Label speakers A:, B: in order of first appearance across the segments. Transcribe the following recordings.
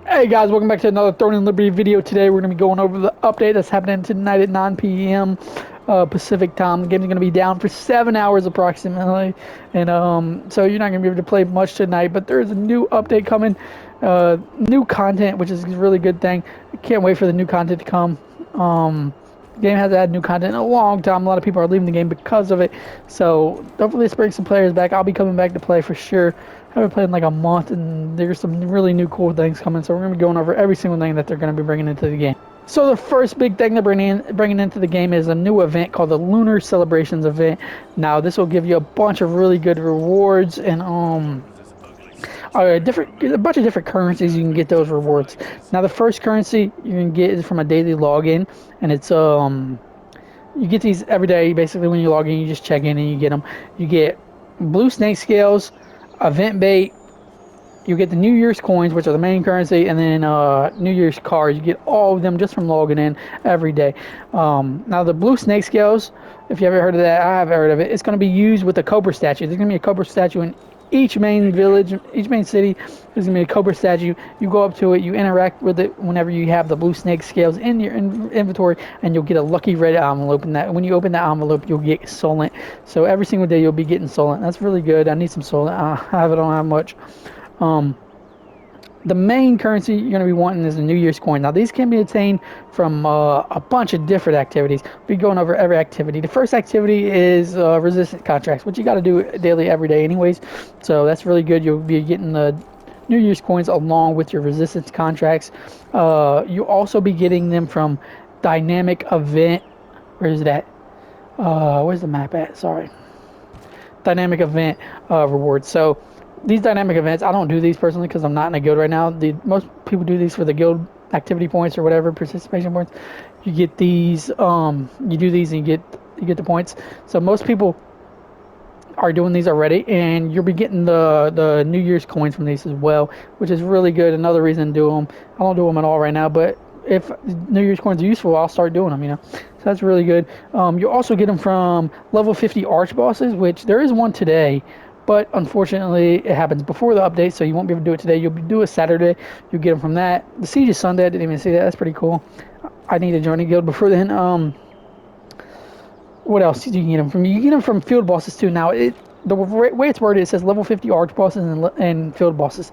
A: Hey guys, welcome back to another Throne and Liberty video. Today we're going to be going over the update that's happening tonight at 9 p.m. Pacific time. The game's going to be down for 7 hours approximately, and so you're not going to be able to play much tonight. But there's a new update coming, new content, which is a really good thing. I can't wait for the new content to come. The game hasn't had new content in a long time. A lot of people are leaving the game because of it. So hopefully this brings some players back. I'll be coming back to play for sure. I haven't played in like a month, and there's some really new cool things coming. So we're gonna be going over every single thing that they're gonna be bringing into the game. So the first big thing they're bringing into the game is a new event called the Lunar Celebrations event. Now this will give you a bunch of really good rewards and a bunch of different currencies. You can get those rewards. Now the first currency you can get is from a daily login, and it's you get these every day. Basically, when you log in, you just check in and you get them. You get blue snake scales, event bait. You get the New Year's coins, which are the main currency, and then New Year's cards. You get all of them just from logging in every day. Now the blue snake scales, if you ever heard of that, I have heard of it. It's going to be used with a cobra statue. There's going to be a cobra statue in each main village, each main city. There's gonna be a cobra statue. You go up to it, you interact with it whenever you have the blue snake scales in your inventory, and you'll get a lucky red envelope. And that when you open that envelope, you'll get Solent. So every single day you'll be getting Solent. That's really good. I need some Solent. I don't have much. The main currency you're going to be wanting is a New Year's coin. Now, these can be obtained from a bunch of different activities. We'll be going over every activity. The first activity is resistance contracts, which you got to do daily, every day anyways. So that's really good. You'll be getting the New Year's coins along with your resistance contracts. You'll also be getting them from dynamic event. Where is that? Where's the map at? Sorry. Dynamic event rewards. So these dynamic events, I don't do these personally because I'm not in a guild right now. Most people do these for the guild activity points or whatever, participation points. You get these, you do these and you get the points. So most people are doing these already, and you'll be getting the New Year's coins from these as well, which is really good. Another reason to do them. I don't do them at all right now, but if New Year's coins are useful, I'll start doing them, you know. So that's really good. You also get them from level 50 arch bosses, which there is one today. But unfortunately, it happens before the update, so you won't be able to do it today. You'll do it Saturday. You'll get them from that. The siege is Sunday. I didn't even see that. That's pretty cool. I need to join a guild before then. What else do you get them from? You get them from field bosses too. Now, the way it's worded, it says level 50 arch bosses and field bosses.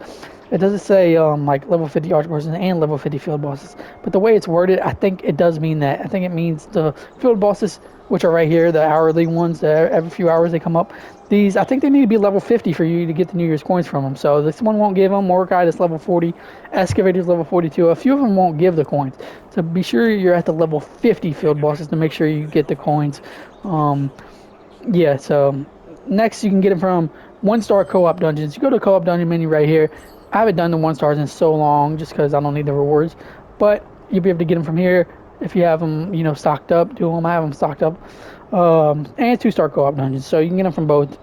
A: It doesn't say like level 50 arch bosses and level 50 field bosses. But the way it's worded, I think it does mean that. I think it means the field bosses, which are right here, the hourly ones, that every few hours they come up. These, I think they need to be level 50 for you to get the New Year's coins from them. So this one won't give them. Mordecai is level 40. Excavator's level 42. A few of them won't give the coins. So be sure you're at the level 50 field bosses to make sure you get the coins. Yeah, so next you can get them from 1-star co-op dungeons. You go to the co-op dungeon menu right here. I haven't done the 1-stars in so long just because I don't need the rewards. But you'll be able to get them from here if you have them, you know, stocked up. Do them. I have them stocked up. And 2-star co-op dungeons, so you can get them from both.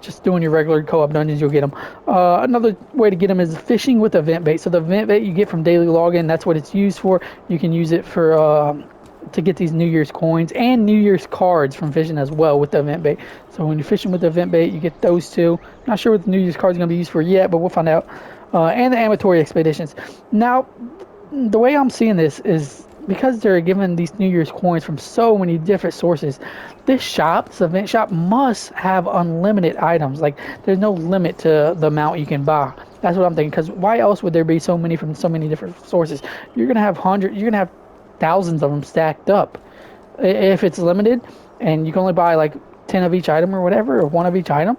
A: Just doing your regular co-op dungeons, you'll get them. Another way to get them is fishing with event bait. So the event bait you get from daily login, that's what it's used for. You can use it for to get these New Year's coins and New Year's cards from fishing as well with the event bait. So when you're fishing with the event bait, you get those two. Not sure what the New Year's cards are going to be used for yet, but we'll find out. And the amatory expeditions. Now, the way I'm seeing this is, because they're giving these New Year's coins from so many different sources, this event shop must have unlimited items. Like, there's no limit to the amount you can buy. That's what I'm thinking, because why else would there be so many from so many different sources? You're gonna have thousands of them stacked up. If it's limited and you can only buy like 10 of each item or whatever, or one of each item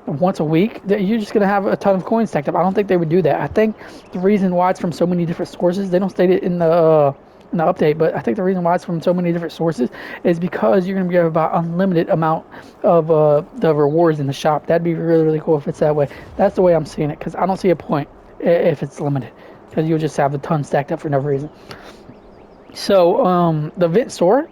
A: once a week, you're just going to have a ton of coins stacked up. I don't think they would do that. I think the reason why it's from so many different sources, they don't state it in the update, but I think the reason why it's from so many different sources is because you're going to be able to buy unlimited amount of the rewards in the shop. That'd be really, really cool if it's that way. That's the way I'm seeing it, because I don't see a point if it's limited, because you'll just have a ton stacked up for no reason. So the event store,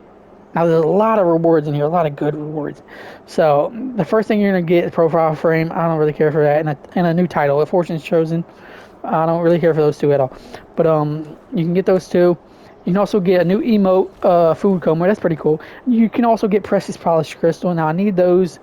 A: now there's a lot of rewards in here, a lot of good rewards. So the first thing you're going to get is profile frame. I don't really care for that. And a new title, if Fortune's Chosen. I don't really care for those two at all. But you can get those two. You can also get a new emote, food coma. That's pretty cool. You can also get precious polished crystal. Now I need those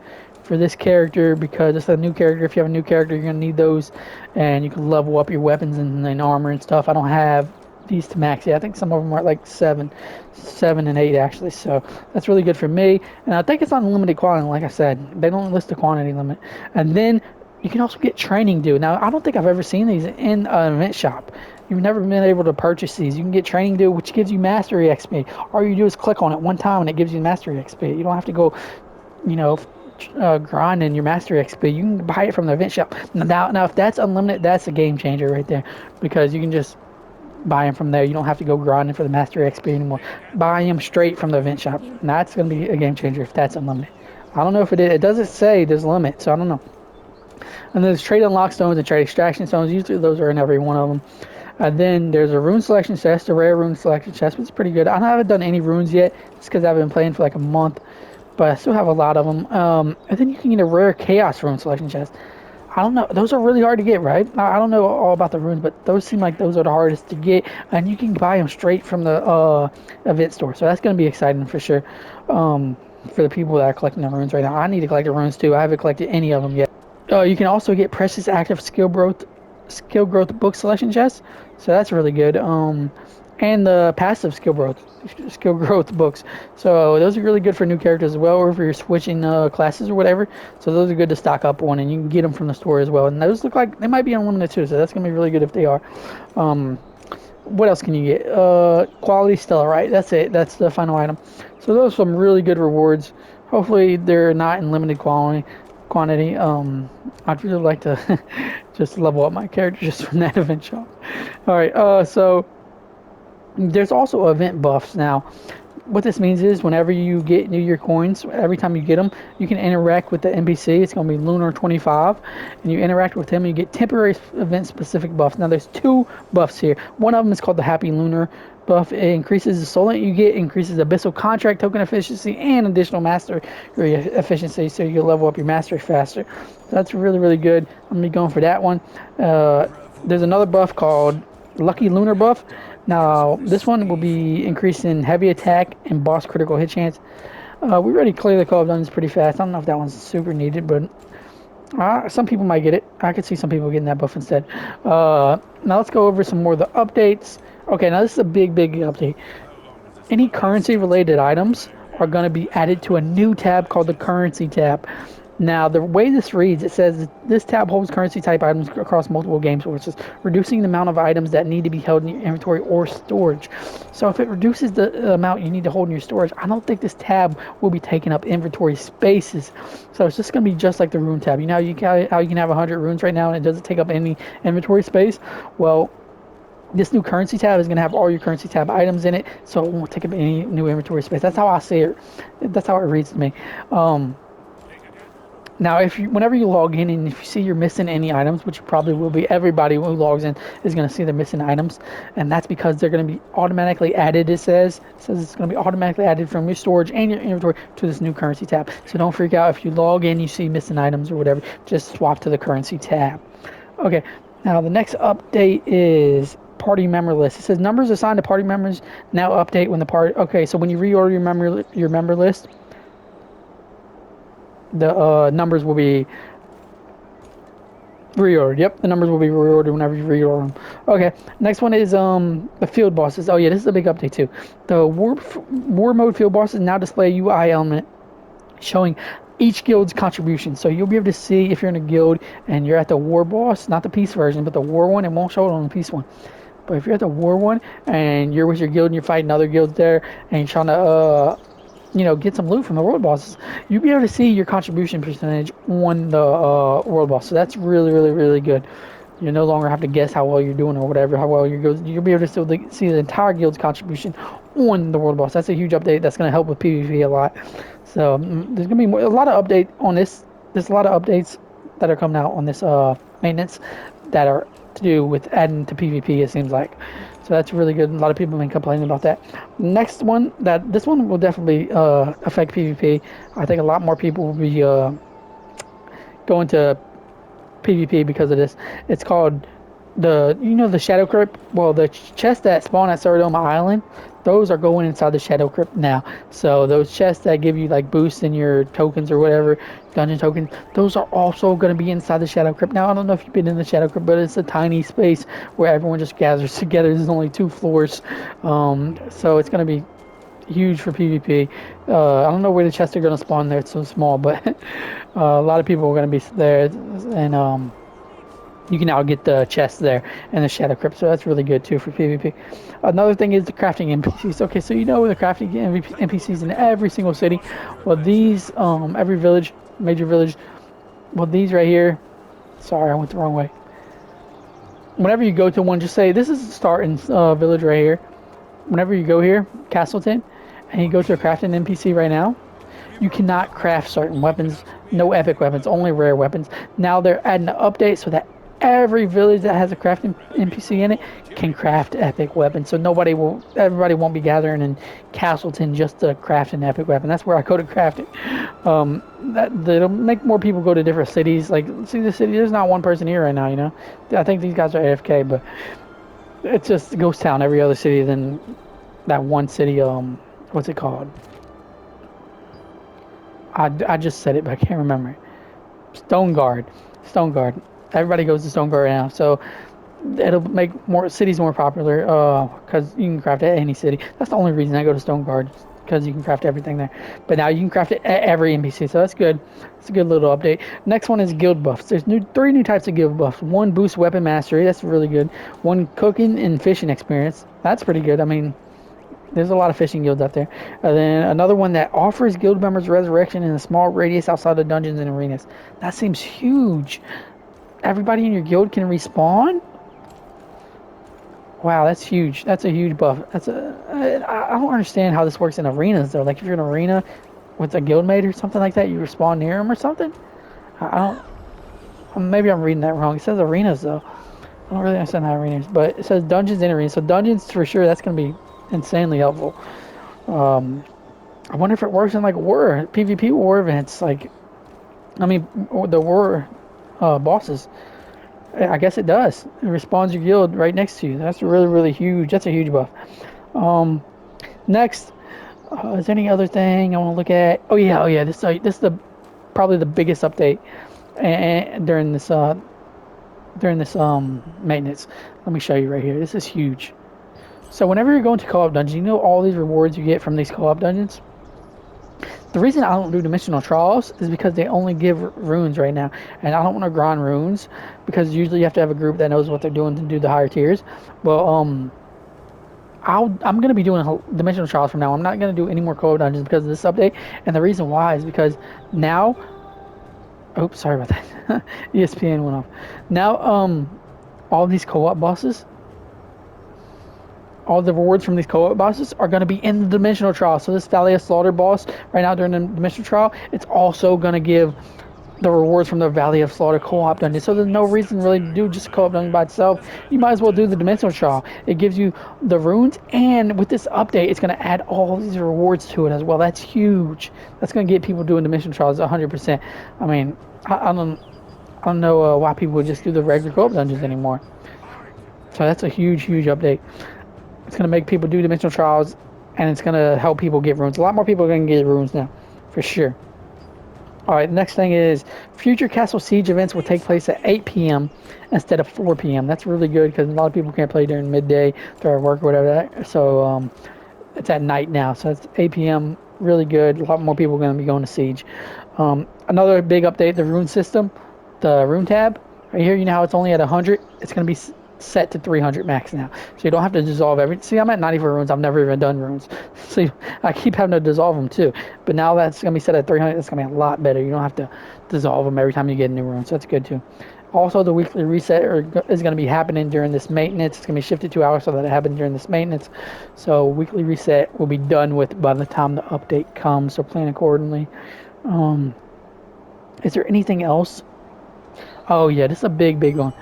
A: for this character because it's a new character. If you have a new character, you're gonna need those, and you can level up your weapons and armor and stuff. I don't have these to max yet. I think some of them are like 7 and 8 actually. So that's really good for me. And I think it's unlimited quantity. Like I said, they don't list the quantity limit. And then you can also get training due. Now I don't think I've ever seen these in an event shop. You've never been able to purchase these. You can get training due, which gives you mastery XP. All you do is click on it one time and it gives you mastery XP. You don't have to go, you know, grinding your mastery XP. You can buy it from the event shop. Now, if that's unlimited, that's a game changer right there, because you can just buy them from there. You don't have to go grinding for the mastery XP anymore. Buy them straight from the event shop. Now, that's going to be a game changer if that's unlimited. I don't know if it is. It doesn't say there's a limit, so I don't know. And there's trade unlock stones and trade extraction stones. Usually those are in every one of them. And then there's a rune selection chest, a rare rune selection chest, which is pretty good. I haven't done any runes yet, just because I've been playing for like a month, but I still have a lot of them. And then you can get a rare chaos rune selection chest. I don't know. Those are really hard to get, right? I don't know all about the runes, but those seem like those are the hardest to get, and you can buy them straight from the event store. So that's going to be exciting for sure. For the people that are collecting the runes right now, I need to collect the runes too. I haven't collected any of them yet. You can also get precious active skill growth book selection chests, so that's really good. And the passive skill growth books. So those are really good for new characters as well, or if you're switching classes or whatever. So those are good to stock up on, and you can get them from the store as well. And those look like they might be unlimited too, so that's gonna be really good if they are. What else can you get? Quality Stellarite. That's it. That's the final item. So those are some really good rewards. Hopefully they're not in limited quantity. I'd really like to just level up my character just from that event shop. All right. So there's also event buffs now. What this means is whenever you get New Year coins, every time you get them, you can interact with the NPC. It's going to be Lunar 25, and you interact with him and you get temporary event specific buffs. Now there's two buffs here. One of them is called the Happy Lunar buff. It increases the soul that you get, increases Abyssal Contract token efficiency, and additional mastery efficiency, so you can level up your mastery faster. So that's really, really good. I'm going to be going for that one. There's another buff called Lucky Lunar buff. Now, this one will be increasing heavy attack and boss critical hit chance. We already cleared the Call of Dungeons pretty fast. I don't know if that one's super needed, but some people might get it. I could see some people getting that buff instead. Now, let's go over some more of the updates. Okay, now this is a big, big update. Any currency-related items are going to be added to a new tab called the Currency tab. Now, the way this reads, it says this tab holds currency type items across multiple game sources, reducing the amount of items that need to be held in your inventory or storage. So if it reduces the amount you need to hold in your storage, I don't think this tab will be taking up inventory spaces. So it's just going to be just like the rune tab. You know how you can have 100 runes right now and it doesn't take up any inventory space? Well, this new currency tab is going to have all your currency tab items in it, so it won't take up any new inventory space. That's how I see it. That's how it reads to me. Now, whenever you log in and if you see you're missing any items, which you probably will be, everybody who logs in is going to see they're missing items, and that's because they're going to be automatically added. It says it's going to be automatically added from your storage and your inventory to this new currency tab. So don't freak out if you log in, you see missing items or whatever. Just swap to the currency tab. Okay. Now the next update is party member list. It says numbers assigned to party members now update when the party. Okay, so when you reorder your member list, the numbers will be reordered. Yep, the numbers will be reordered whenever you reorder them. Okay, next one is the field bosses. Oh yeah, this is a big update too. The war mode field bosses now display a UI element showing each guild's contribution. So you'll be able to see if you're in a guild and you're at the war boss, not the peace version, but the war one. It won't show it on the peace one. But if you're at the war one and you're with your guild and you're fighting other guilds there and you're trying to get some loot from the world bosses, you'll be able to see your contribution percentage on the world boss. So that's really, really, really good. You no longer have to guess how well you're doing or whatever, how well you're going. You'll be able to still see the entire guild's contribution on the world boss. That's a huge update. That's going to help with PvP a lot. So there's going to be a lot of update on this. There's a lot of updates that are coming out on this maintenance that are to do with adding to PvP, it seems like. So that's really good. A lot of people have been complaining about that. Next one, this one will definitely affect PvP. I think a lot more people will be going to PvP because of this. It's called the Shadow Crypt. Well, the chests that spawn at Sardoma Island, those are going inside the Shadow Crypt now. So those chests that give you like boosts in your tokens or whatever, dungeon tokens, those are also going to be inside the Shadow Crypt. Now I don't know if you've been in the Shadow Crypt, but it's a tiny space where everyone just gathers together. There's only 2 floors, so it's going to be huge for PvP. I don't know where the chests are going to spawn there. It's so small, but a lot of people are going to be there, and you can now get the chests there and the Shadow Crypt, so that's really good too for PvP. Another thing is the crafting NPCs. Okay, so you know the crafting NPCs in every single city. Well, these, every village, major village, well, these right here, sorry, I went the wrong way. Whenever you go to one, just say, this is the starting village right here. Whenever you go here, Castleton, and you go to a crafting NPC right now, you cannot craft certain weapons, no epic weapons, only rare weapons. Now they're adding an update so that every village that has a crafting NPC in it can craft epic weapons. So everybody won't be gathering in Castleton just to craft an epic weapon. That's where I go to craft it. That'll make more people go to different cities. Like, see the city, there's not one person here right now, you know? I think these guys are AFK, but it's just ghost town every other city than that one city, what's it called? I just said it, but I can't remember it. Stone Guard. Stone Guard. Everybody goes to Stone Guard now, so it'll make more cities more popular because you can craft at any city. That's the only reason I go to Stone Guard, because you can craft everything there. But now you can craft it at every NPC, so that's good. It's a good little update. Next one is guild buffs. There's 3 new types of guild buffs. One boosts weapon mastery. That's really good. One cooking and fishing experience. That's pretty good. I mean, there's a lot of fishing guilds out there. And then another one that offers guild members resurrection in a small radius outside of dungeons and arenas. That seems huge. Everybody in your guild can respawn? Wow, that's huge. That's a huge buff. I don't understand how this works in arenas though. Like if you're in an arena with a guildmate or something like that, you respawn near them or something. I don't. Maybe I'm reading that wrong. It says arenas though. I don't really understand how arenas, but it says dungeons and arenas. So dungeons for sure. That's gonna be insanely helpful. I wonder if it works in like war PvP war events. Like, I mean, the war bosses. I guess it does. It respawns your guild right next to you. That's really, really huge. That's a huge buff. Next, is there any other thing I want to look at? Oh yeah. This is the probably the biggest update and during this maintenance. Let me show you right here. This is huge. So whenever you're going to co-op dungeons, you know all these rewards you get from these co-op dungeons. The reason I don't do dimensional trials is because they only give runes right now, and I don't want to grind runes because usually you have to have a group that knows what they're doing to do the higher tiers. Well, I'm gonna be doing dimensional trials from now. I'm not gonna do any more co-op dungeons because of this update, and the reason why is because now. Oops, sorry about that. ESPN went off. Now, all these co-op bosses, all the rewards from these co-op bosses are going to be in the dimensional trial. So this Valley of Slaughter boss right now during the dimensional trial, it's also going to give the rewards from the Valley of Slaughter co-op dungeon. So there's no reason really to do just a co-op dungeon by itself. You might as well do the dimensional trial. It gives you the runes, and with this update, it's going to add all these rewards to it as well. That's huge. That's going to get people doing dimensional trials 100%. I mean, I don't know why people would just do the regular co-op dungeons anymore. So that's a huge update. It's going to make people do dimensional trials, and it's going to help people get runes. A lot more people are going to get runes now, for sure. All right, the next thing is future Castle Siege events will take place at 8 p.m. instead of 4 p.m. That's really good because a lot of people can't play during midday, during work or whatever. So it's at night now. So it's 8 p.m. Really good. A lot more people are going to be going to Siege. Another big update, the rune system, the rune tab. Right here, you know how it's only at 100? It's going to be set to 300 max now, so you don't have to dissolve every. See, I'm at 94 runes. I've never even done runes, so I keep having to dissolve them too. But now that's gonna be set at 300. It's gonna be a lot better. You don't have to dissolve them every time you get a new rune, so that's good too. Also, the weekly reset is going to be happening during this maintenance. It's going to be shifted 2 hours so that it happens during this maintenance. So weekly reset will be done with by the time the update comes. So plan accordingly. Is there anything else? Oh yeah, this is a big one.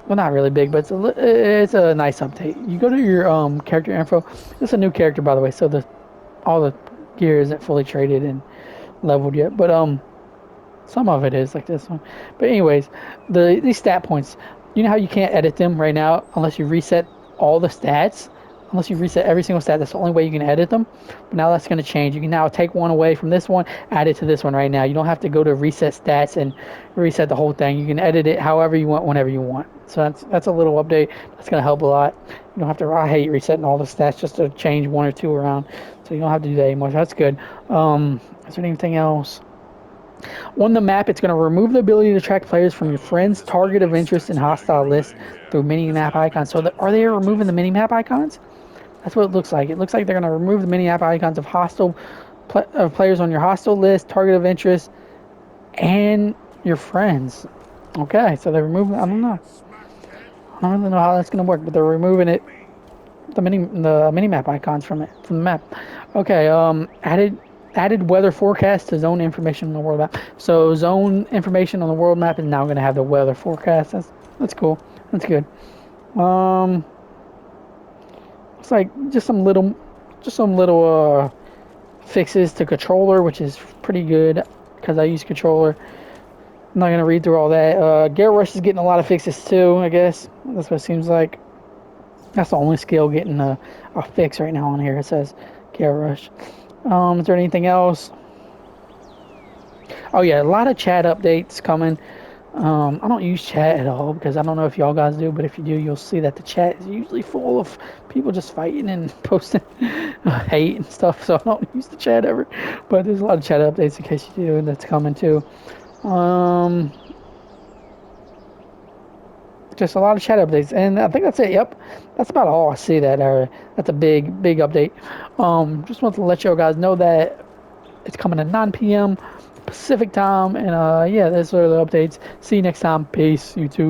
A: Well, not really big, but it's a nice update. You go to your character info. It's a new character, by the way, so all the gear isn't fully traded and leveled yet. But some of it is like this one. But anyways, these stat points. you know how you can't edit them right now unless you reset all the stats? Unless you reset every single stat, that's the only way you can edit them. But now that's going to change. You can now take one away from this one, add it to this one right now. You don't have to go to reset stats and reset the whole thing. You can edit it however you want, whenever you want. So that's a little update. That's going to help a lot. You don't have to. I hate resetting all the stats just to change one or two around. So you don't have to do that anymore. So that's good. Is there anything else? On the map, it's going to remove the ability to track players from your friends, target of interest, and hostile lists through mini-map icons. So are they removing the mini-map icons? That's what it looks like. It looks like they're going to remove the mini-map icons of players on your hostile list, target of interest, and your friends. Okay, so they're removing. I don't know. I don't really know how that's going to work, but they're removing it. The mini map icons from the map. Okay. Added weather forecast to zone information on the world map. So zone information on the world map is now going to have the weather forecast. That's cool. That's good. It's like just some little fixes to controller, which is pretty good because I use controller. I'm not gonna read through all that. Gear Rush is getting a lot of fixes too. I guess that's what it seems like. That's the only skill getting a fix right now on here. It says Gear Rush. Is there anything else? Oh yeah, a lot of chat updates coming. I don't use chat at all because I don't know if y'all guys do, but if you do, you'll see that the chat is usually full of people just fighting and posting hate and stuff. So I don't use the chat ever. But there's a lot of chat updates in case you do, and that's coming too. Just a lot of chat updates, and I think that's it. Yep, that's about all I see. That's a big update. Just want to let you guys know that it's coming at 9 p.m. Pacific time, and yeah, those are the updates. See you next time. Peace, YouTube.